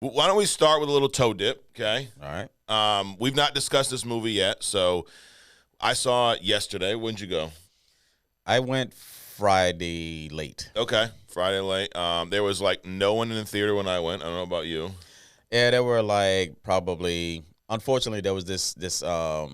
Why don't we start with a little toe dip, okay? All right. We've not discussed this movie yet, so I saw it yesterday. When'd you go? I went Friday late. Okay, Friday late. There was like no one in the theater when I went. I don't know about you. Yeah, there were like probably. Unfortunately, there was this. I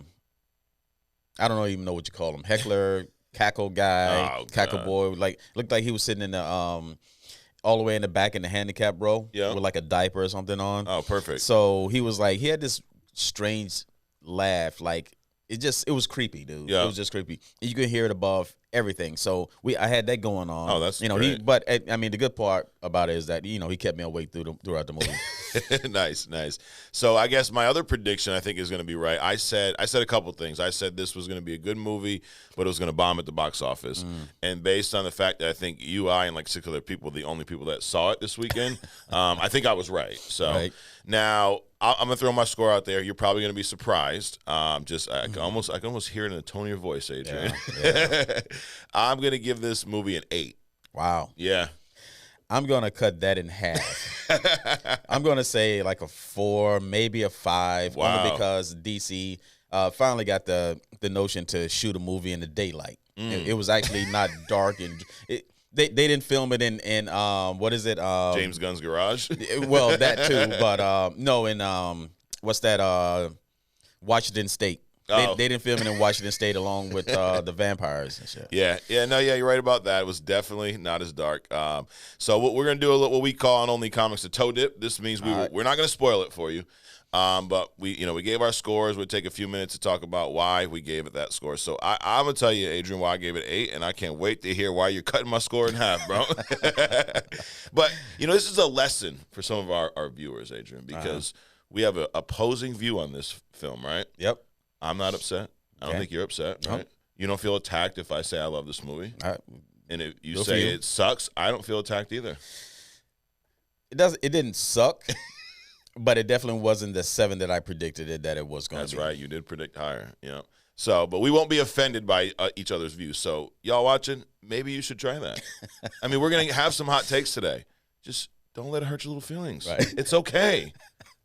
don't even know what you call him. Heckler, cackle guy, Oh, cackle God. boy. Like looked like he was sitting in the all the way in the back in the handicap row Yeah. with like a diaper or something on. Oh, perfect. So he was like, he had this strange laugh, like it was creepy, dude. Yeah. It was just creepy. You could hear it above everything. So I had that going on. Oh, that's He, great. but I mean, the good part about it is that he kept me awake throughout the movie. Nice. So I guess my other prediction I think is going to be right. I said a couple things. I said this was going to be a good movie, but it was going to bomb at the box office. And based on the fact that I think you, I, and like 6 other people, the only people that saw it this weekend, I think I was right. So Right. now I'm gonna throw my score out there. You're probably gonna be surprised. I can almost hear it in the tone of your voice, Adrian. Yeah. I'm gonna give this movie an 8. Wow. Yeah. I'm gonna cut that in half. I'm gonna say like a 4, maybe a 5, Wow. only because DC finally got the notion to shoot a movie in the daylight. It was actually not dark, and they didn't film it in what is it? James Gunn's garage. Well, that too, but no, in what's that? Washington State. Oh. They didn't film it in Washington State along with the vampires and shit. Yeah, you're right about that. It was definitely not as dark. So what we're gonna do what we call on Only Comics a toe dip. This means we're not gonna spoil it for you, but we gave our scores. We'll take a few minutes to talk about why we gave it that score. So I'm gonna tell you, Adrian, why I gave it 8, and I can't wait to hear why you're cutting my score in half, bro. But this is a lesson for some of our viewers, Adrian, because we have an opposing view on this film, right? Yep. I'm not upset. I don't Okay. think you're upset, No. right? You don't feel attacked if I say I love this movie. All right. And if you Good for say you. it sucks, I don't feel attacked either. It didn't suck, but it definitely wasn't the 7 that I predicted that it was going to That's be. right. You did predict higher. So, but we won't be offended by each other's views. So, y'all watching, maybe you should try that. I mean, we're going to have some hot takes today. Just don't let it hurt your little feelings. Right. It's okay.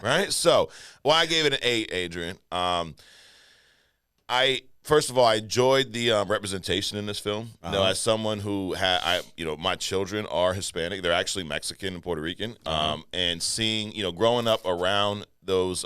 Right? So, I gave it an 8, Adrian. First of all, I enjoyed the representation in this film. As someone who my children are Hispanic. They're actually Mexican and Puerto Rican. And seeing, growing up around those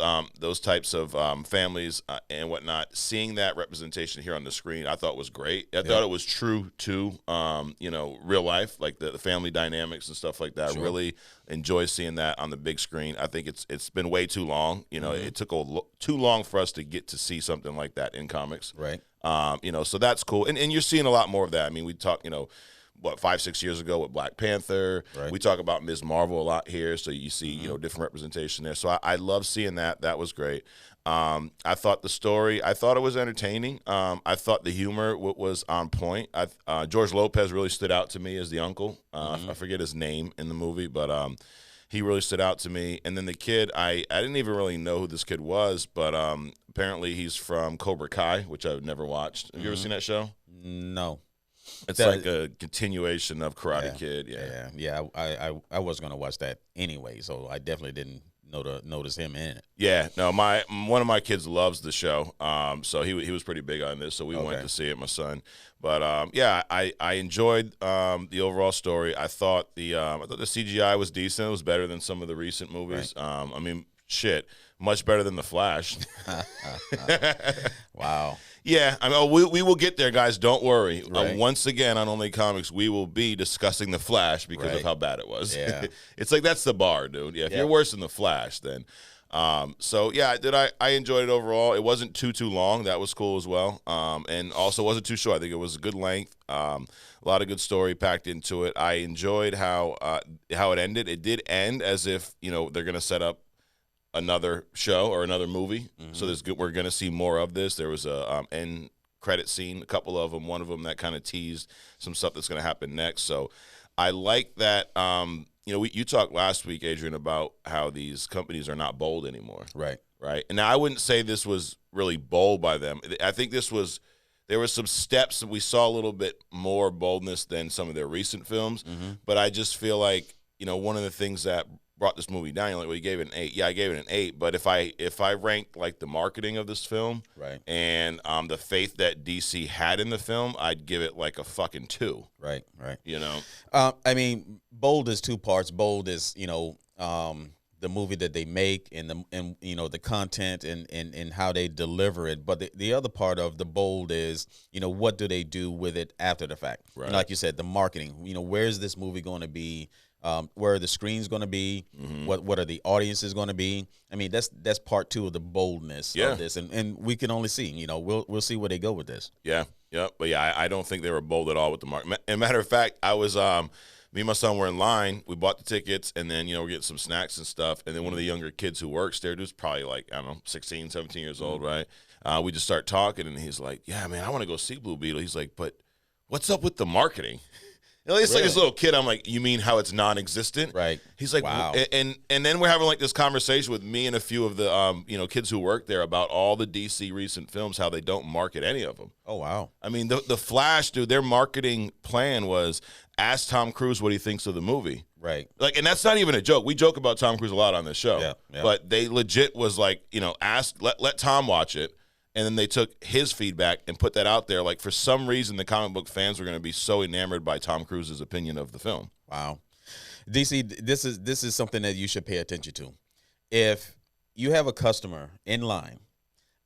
types of families and whatnot, seeing that representation here on the screen, I thought was great. I thought it was true to, real life, like the family dynamics and stuff like that. Sure. I really enjoy seeing that on the big screen. I think it's been way too long. It took too long for us to get to see something like that in comics. Right. So that's cool. And you're seeing a lot more of that. I mean, we talked, 5-6 years ago with Black Panther. Right. We talk about Ms. Marvel a lot here. So you see, different representation there. So I love seeing that. That was great. I thought the story, I thought it was entertaining. I thought the humor was on point. George Lopez really stood out to me as the uncle. I forget his name in the movie, but he really stood out to me. And then the kid, I didn't even really know who this kid was, but apparently he's from Cobra Kai, which I've never watched. Have you ever seen that show? No. It's like a continuation of Karate Kid. Yeah. I was going to watch that anyway, so I definitely didn't notice him in it. Yeah, no, one of my kids loves the show, so he was pretty big on this, so we went to see it, my son. But I enjoyed the overall story. I thought the CGI was decent. It was better than some of the recent movies. Right. I mean, shit, much better than The Flash. Wow. Yeah, I mean, we will get there, guys. Don't worry. Right. Once again, on Only Comics, we will be discussing The Flash because of Right. how bad it was. Yeah. It's like that's the bar, dude. Yeah, if Yeah. you're worse than The Flash, then. I enjoyed it overall. It wasn't too long. That was cool as well. And also wasn't too short. I think it was a good length. A lot of good story packed into it. I enjoyed how it ended. It did end as if they're gonna set up another show or another movie. So we're going to see more of this. There was a end credit scene, a couple of them, one of them that kind of teased some stuff that's going to happen next. So I like that. You talked last week, Adrian, about how these companies are not bold anymore. Right. Right. And now I wouldn't say this was really bold by them. I think there were some steps that we saw a little bit more boldness than some of their recent films. But I just feel like, one of the things that brought this movie down. You're like, well, you gave it an 8. Yeah, I gave it an 8. But if I ranked like the marketing of this film, Right. and the faith that DC had in the film, I'd give it like a fucking 2. Right. You know. I mean, Bold is two parts. Bold is the movie that they make and the content and how they deliver it. But the other part of the Bold is what do they do with it after the fact? Right. Like you said, the marketing. Where is this movie going to be? Where are the screens going to be? Mm-hmm. What are the audiences going to be? I mean, that's part 2 of the boldness of this, and we can only see. We'll see where they go with this. Yeah. But yeah, I don't think they were bold at all with the market. And matter of fact, I was me and my son were in line. We bought the tickets, and then we're getting some snacks and stuff. And then one of the younger kids who works there, who's probably like, I don't know, 16, 17 years old, right? We just start talking, and he's like, "Yeah, man, I want to go see Blue Beetle." He's like, "But what's up with the marketing?" It's like this little kid. I'm like, "You mean how it's non-existent?" Right. He's like, wow. And then we're having like this conversation with me and a few of the kids who work there about all the DC recent films, how they don't market any of them. Oh wow. I mean, the Flash, dude. Their marketing plan was ask Tom Cruise what he thinks of the movie. Right. Like, and that's not even a joke. We joke about Tom Cruise a lot on this show. Yeah. But they legit was like, let Tom watch it. And then they took his feedback and put that out there. Like, for some reason, the comic book fans were going to be so enamored by Tom Cruise's opinion of the film. Wow. DC, this is something that you should pay attention to. If you have a customer in line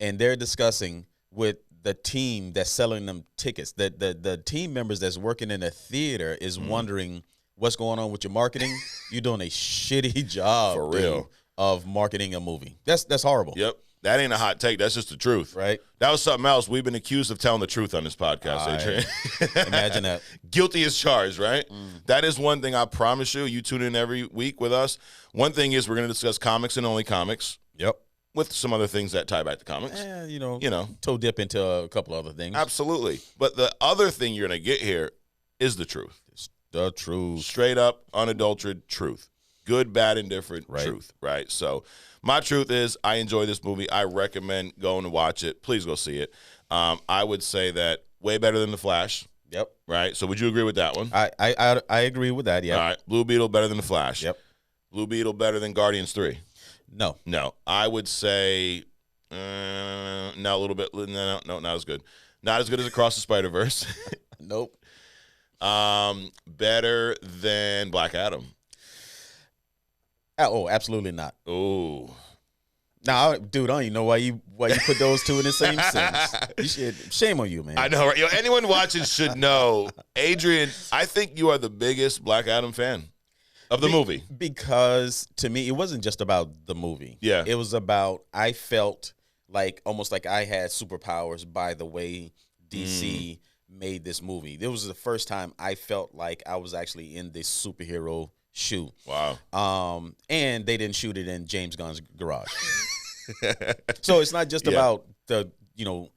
and they're discussing with the team that's selling them tickets, the team members that's working in the theater is wondering what's going on with your marketing, you're doing a shitty job For real. dude, of marketing a movie. That's horrible. Yep. That ain't a hot take. That's just the truth. Right. That was something else. We've been accused of telling the truth on this podcast, Adrian. Imagine that. Guilty as charged, right? That is one thing I promise you. You tune in every week with us. One thing is we're going to discuss comics and only comics. Yep. With some other things that tie back to comics. Toe dip into a couple other things. Absolutely. But the other thing you're going to get here is the truth. It's the truth. Straight up, unadulterated truth. Good, bad, indifferent truth, right? So my truth is I enjoy this movie. I recommend going to watch it. Please go see it. I would say that way better than The Flash. Yep. Right? So would you agree with that one? I agree with that, yeah. All right. Blue Beetle better than The Flash. Yep. Blue Beetle better than Guardians 3. No. I would say no, a little bit. No, not as good. Not as good as Across the Spider-Verse. Nope. Better than Black Adam. Oh, absolutely not. Oh. Nah, dude, I don't even know why you put those two in the same sentence. You should, shame on you, man. I know, right? Anyone watching should know. Adrian, I think you are the biggest Black Adam fan of the movie. Because to me, it wasn't just about the movie. Yeah. It was about, I felt like almost like I had superpowers by the way DC made this movie. It was the first time I felt like I was actually in this superhero shoot. Wow. And they didn't shoot it in James Gunn's garage. So it's not just about the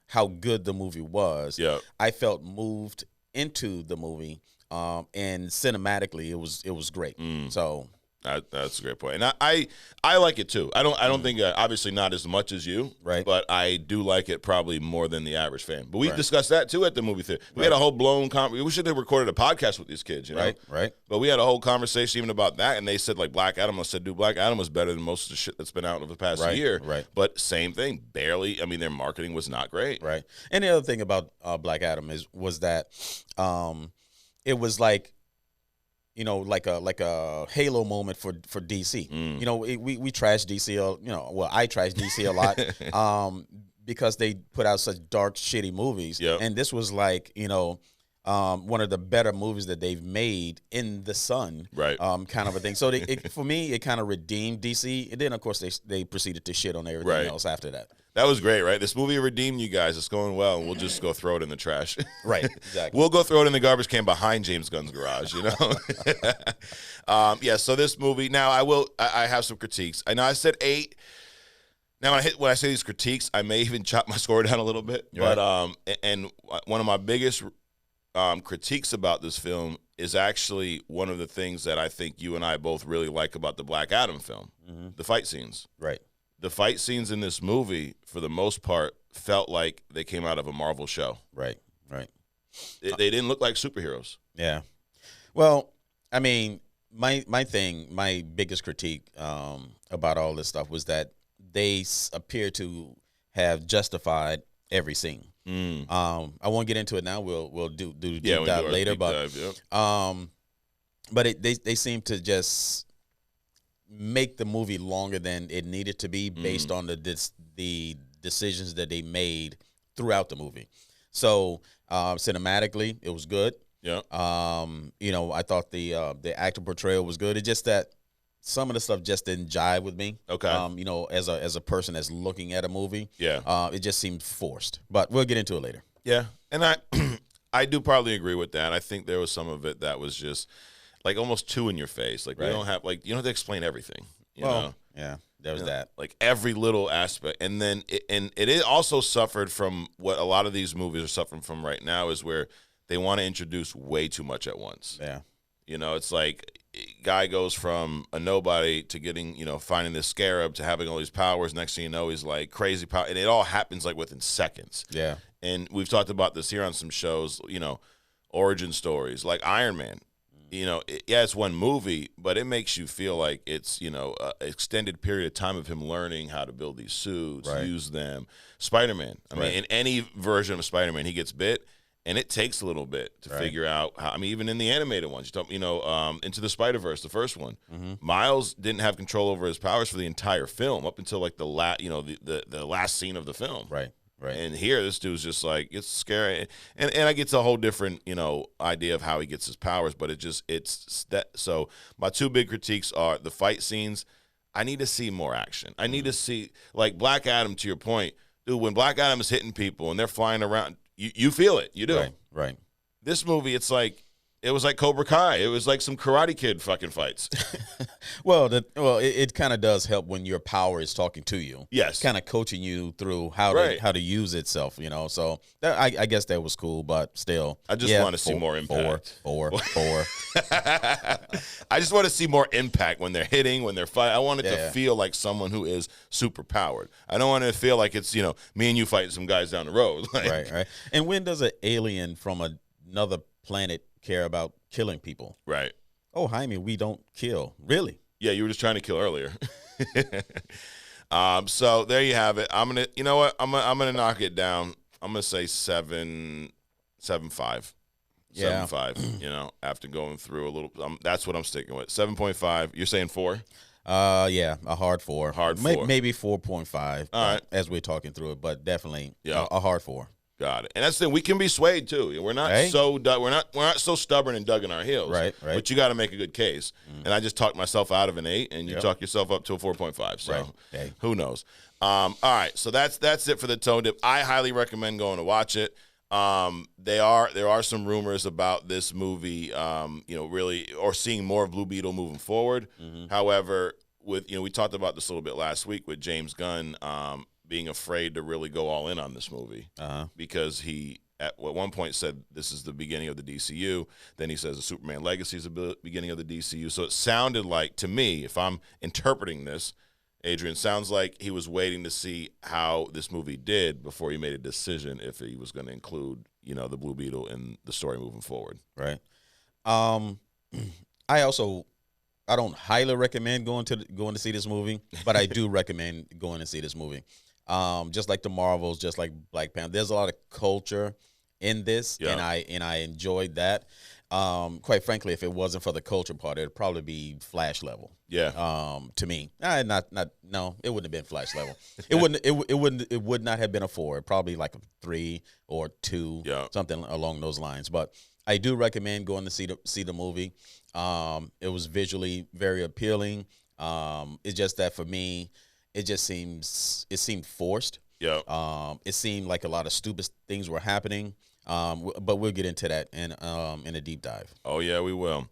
how good the movie was. Yeah. I felt moved into the movie, and cinematically it was great. So that's a great point, and I like it too. I don't think obviously not as much as you, right? But I do like it probably more than the average fan. But we discussed that too at the movie theater. We had a whole blown we should have recorded a podcast with these kids, Right. But we had a whole conversation even about that, and they said like Black Adam. I said, dude, Black Adam was better than most of the shit that's been out over the past year. Right. But same thing, barely. I mean, their marketing was not great. Right. And the other thing about Black Adam was that it was like, like a halo moment for DC. We trash DC. I trash DC a lot because they put out such dark, shitty movies. Yep. And this was like, one of the better movies that they've made in the sun. Right. Kind of a thing. So for me, it kind of redeemed DC. And then, of course, they proceeded to shit on everything else after that. That was great, right? This movie redeemed you guys. It's going well, and we'll just go throw it in the trash. Right, exactly. We'll go throw it in the garbage can behind James Gunn's garage, so this movie, now I have some critiques. I know I said 8. Now, when I say these critiques, I may even chop my score down a little bit. Right. But and one of my biggest critiques about this film is actually one of the things that I think you and I both really like about the Black Adam film, the fight scenes. Right. The fight scenes in this movie, for the most part, felt like they came out of a Marvel show. Right. They didn't look like superheroes. Yeah. Well, I mean, my biggest critique about all this stuff was that they appear to have justified every scene. I won't get into it now. We'll do deep dive later, but they seem to just make the movie longer than it needed to be based on the decisions that they made throughout the movie. So cinematically, it was good. Yeah. I thought the actor portrayal was good. It's just that some of the stuff just didn't jive with me. Okay. As a person that's looking at a movie. Yeah. It just seemed forced. But we'll get into it later. Yeah. And I do probably agree with that. I think there was some of it that was just like almost too in your face. Like, we don't have, like, you don't have to explain everything. You know? Yeah, there was that. Like every little aspect. And then it also suffered from what a lot of these movies are suffering from right now, is where they want to introduce way too much at once. Yeah. It's like guy goes from a nobody to getting, finding this scarab to having all these powers. Next thing you know, he's like crazy power. And it all happens like within seconds. Yeah. And we've talked about this here on some shows, origin stories like Iron Man. It's one movie, but it makes you feel like it's, an extended period of time of him learning how to build these suits, use them. Spider-Man. I mean, in any version of Spider-Man, he gets bit, and it takes a little bit to figure out how. I mean, even in the animated ones, Into the Spider-Verse, the first one, Miles didn't have control over his powers for the entire film up until like the last scene of the film. Right. Right. And here, this dude's just like, it's scary, and I get a whole different idea of how he gets his powers, but it's that. So my two big critiques are the fight scenes. I need to see more action. I need to see, like Black Adam. To your point, dude, when Black Adam is hitting people and they're flying around, you feel it. You do. Right. This movie, it was like Cobra Kai. It was like some Karate Kid fucking fights. It kind of does help when your power is talking to you. Yes. Kind of coaching you through how to use itself, So I guess that was cool, but still. I just want to see more impact. Four. I just want to see more impact when they're hitting, when they're fighting. I want it to feel like someone who is super powered. I don't want it to feel like it's, me and you fighting some guys down the road. Right. And when does an alien from another planet care about killing people? Right. Oh, Jaime, we don't kill. Really? Yeah, you were just trying to kill earlier. So there you have it. I'm gonna knock it down. I'm gonna say 7.5. 7.5. After going through a little, that's what I'm sticking with. 7.5. You're saying 4? Yeah, a hard 4. Hard 4. Maybe 4.5. All right. As we're talking through it, but definitely a hard 4. Got it. And that's the thing. We can be swayed too. We're not we're not so stubborn and dug in our heels. Right. But you got to make a good case. And I just talked myself out of an 8, and you talk yourself up to a 4.5. So who knows? All right. So that's it for the Toe Dip. I highly recommend going to watch it. There are some rumors about this movie, really, or seeing more of Blue Beetle moving forward. However, we talked about this a little bit last week with James Gunn being afraid to really go all in on this movie because he at one point said this is the beginning of the DCU. Then he says the Superman Legacy is the beginning of the DCU. So it sounded like, to me, if I'm interpreting this, Adrian, sounds like he was waiting to see how this movie did before he made a decision if he was going to include, the Blue Beetle in the story moving forward. Right. I don't highly recommend going to see this movie, but I do recommend going to see this movie. Just like the Marvels, just like Black Panther, there's a lot of culture in this, and I enjoyed that. Quite frankly, if it wasn't for the culture part, it'd probably be Flash level. Yeah. To me, no, it wouldn't have been Flash level. It would not have been a 4. It'd probably like a 3 or 2, something along those lines. But I do recommend going to see the movie. It was visually very appealing. It's just that for me, it seemed forced. Yeah. It seemed like a lot of stupid things were happening. But we'll get into that in a deep dive. Oh yeah, we will.